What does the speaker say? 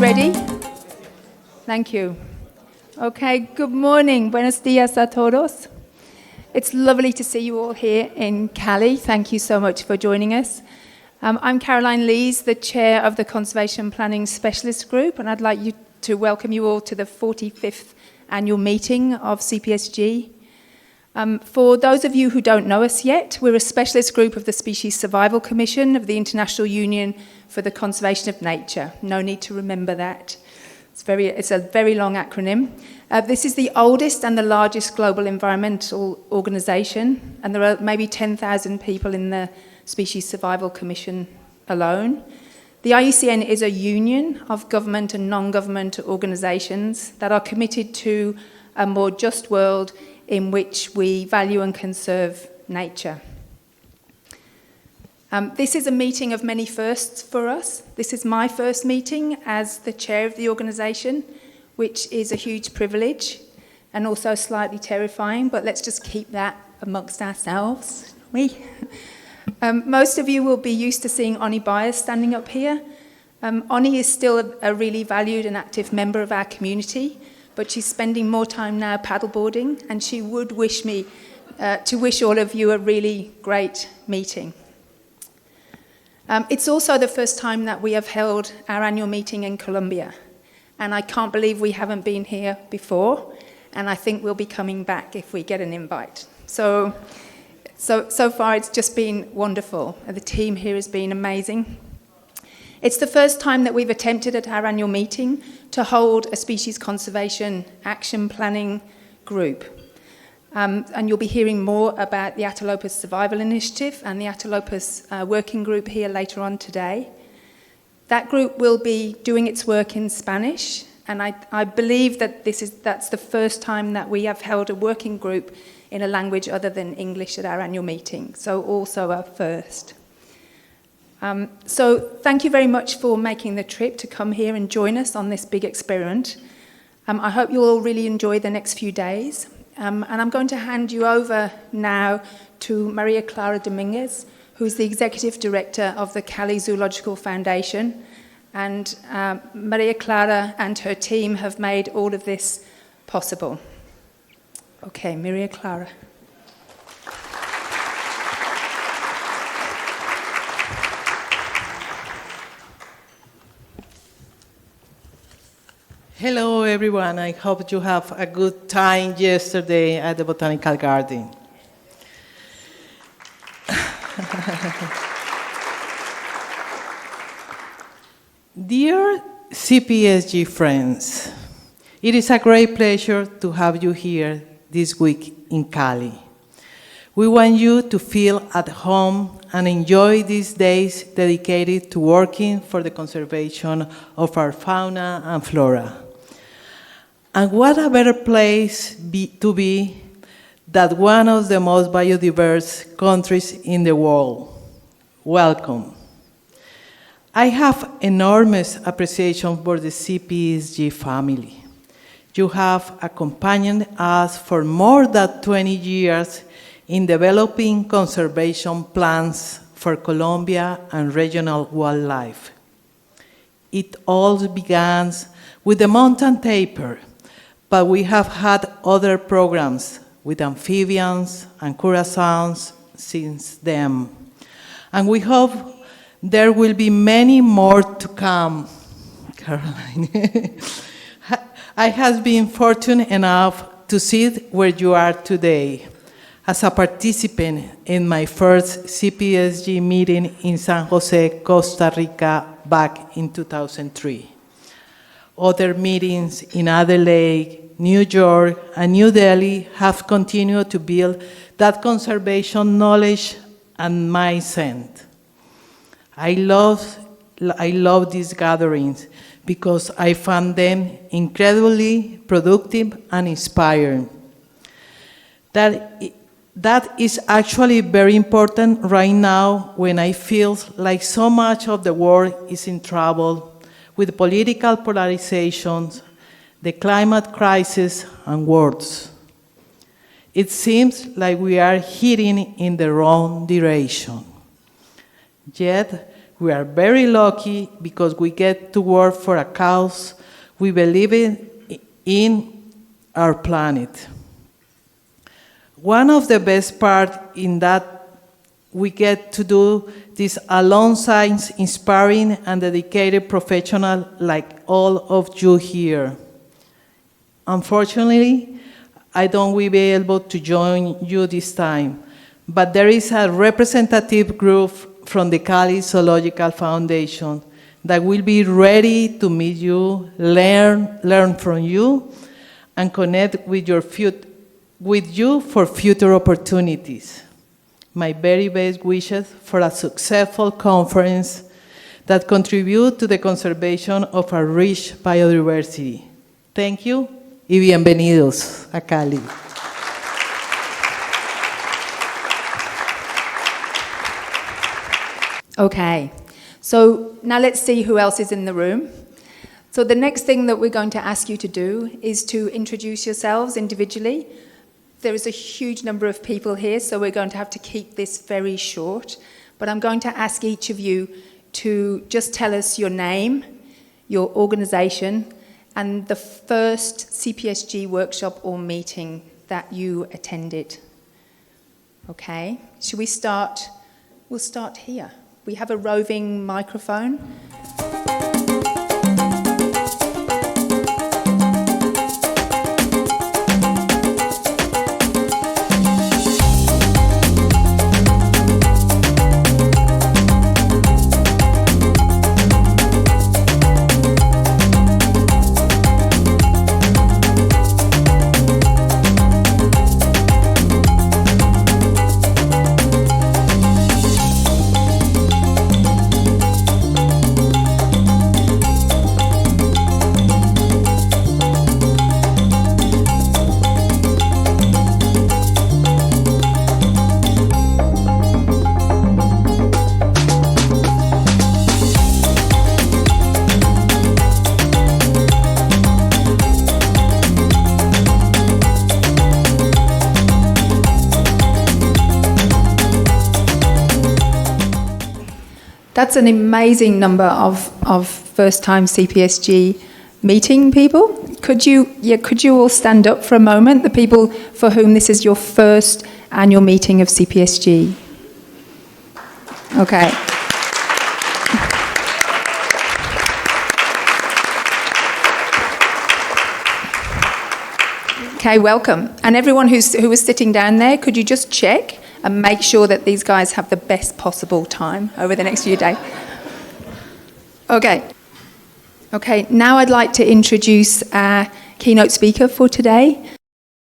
ready? Thank you. Okay, good morning. Buenos días a todos. It's lovely to see you all here in Cali. Thank you so much for joining us. I'm Caroline Lees, the chair of the Conservation Planning Specialist Group, and I'd like to welcome you all to the 45th annual meeting of CPSG. For those of you who don't know us yet, we're a specialist group of the Species Survival Commission of the International Union for the Conservation of Nature. No need to remember that. It's a very long acronym. This is the oldest and the largest global environmental organisation, and there are maybe 10,000 people in the Species Survival Commission alone. The IUCN is a union of government and non-government organisations that are committed to a more just world in which we value and conserve nature. This is a meeting of many firsts for us. This is my first meeting as the chair of the organisation, which is a huge privilege and also slightly terrifying, but let's just keep that amongst ourselves. Most of you will be used to seeing Oni Byers standing up here. Oni is still a really valued and active member of our community, but she's spending more time now paddleboarding, and she would wish me to wish all of you a really great meeting. It's also the first time that we have held our annual meeting in Colombia, and I can't believe we haven't been here before, and I think we'll be coming back if we get an invite. So far it's just been wonderful. The team here has been amazing. It's the first time that we've attempted at our annual meeting to hold a species conservation action planning group. And you'll be hearing more about the Atalopus Survival Initiative and the Atalopus Working Group here later on today. That group will be doing its work in Spanish, and I believe that that's the first time that we have held a working group in a language other than English at our annual meeting, so also a first. So thank you very much for making the trip to come here and join us on this big experiment. I hope you'll all really enjoy the next few days. And I'm going to hand you over now to María Clara Domínguez, who is the Executive Director of the Cali Zoological Foundation. And María Clara and her team have made all of this possible. Okay, María Clara. Hello everyone, I hope you have a good time yesterday at the Botanical Garden. Dear CPSG friends, it is a great pleasure to have you here this week in Cali. We want you to feel at home and enjoy these days dedicated to working for the conservation of our fauna and flora. And what a better place to be than one of the most biodiverse countries in the world. Welcome. I have enormous appreciation for the CPSG family. You have accompanied us for more than 20 years in developing conservation plans for Colombia and regional wildlife. It all began with the mountain tapir, but we have had other programs with amphibians and curassows since then. And we hope there will be many more to come. Caroline. I have been fortunate enough to sit where you are today as a participant in my first CPSG meeting in San Jose, Costa Rica back in 2003. Other meetings in Adelaide, New York, and New Delhi have continued to build that conservation knowledge and mindset. I love these gatherings because I found them incredibly productive and inspiring. That is actually very important right now when I feel like so much of the world is in trouble with political polarizations, the climate crisis, and wars. It seems like we are heading in the wrong direction. Yet, We are very lucky because we get to work for a cause we believe in our planet. One of the best parts in that we get to do this alongside inspiring and dedicated professionals like all of you here. Unfortunately, I don't will be able to join you this time, but there is a representative group from the Cali Zoological Foundation that will be ready to meet you, learn from you, and connect with you for future opportunities. My very best wishes for a successful conference that contribute to the conservation of our rich biodiversity. Thank you y bienvenidos a Cali. Okay, so now let's see who else is in the room. So the next thing that we're going to ask you to do is to introduce yourselves individually. There is a huge number of people here, so we're going to have to keep this very short. But I'm going to ask each of you to just tell us your name, your organization, and the first CPSG workshop or meeting that you attended. Okay, should we start? We'll start here. We have a roving microphone. That's an amazing number of first-time CPSG meeting people. Could you all stand up for a moment, the people for whom this is your first annual meeting of CPSG? Okay. Okay, welcome. And everyone who was sitting down there, could you just check and make sure that these guys have the best possible time over the next few days? Okay. Okay, now I'd like to introduce our keynote speaker for today.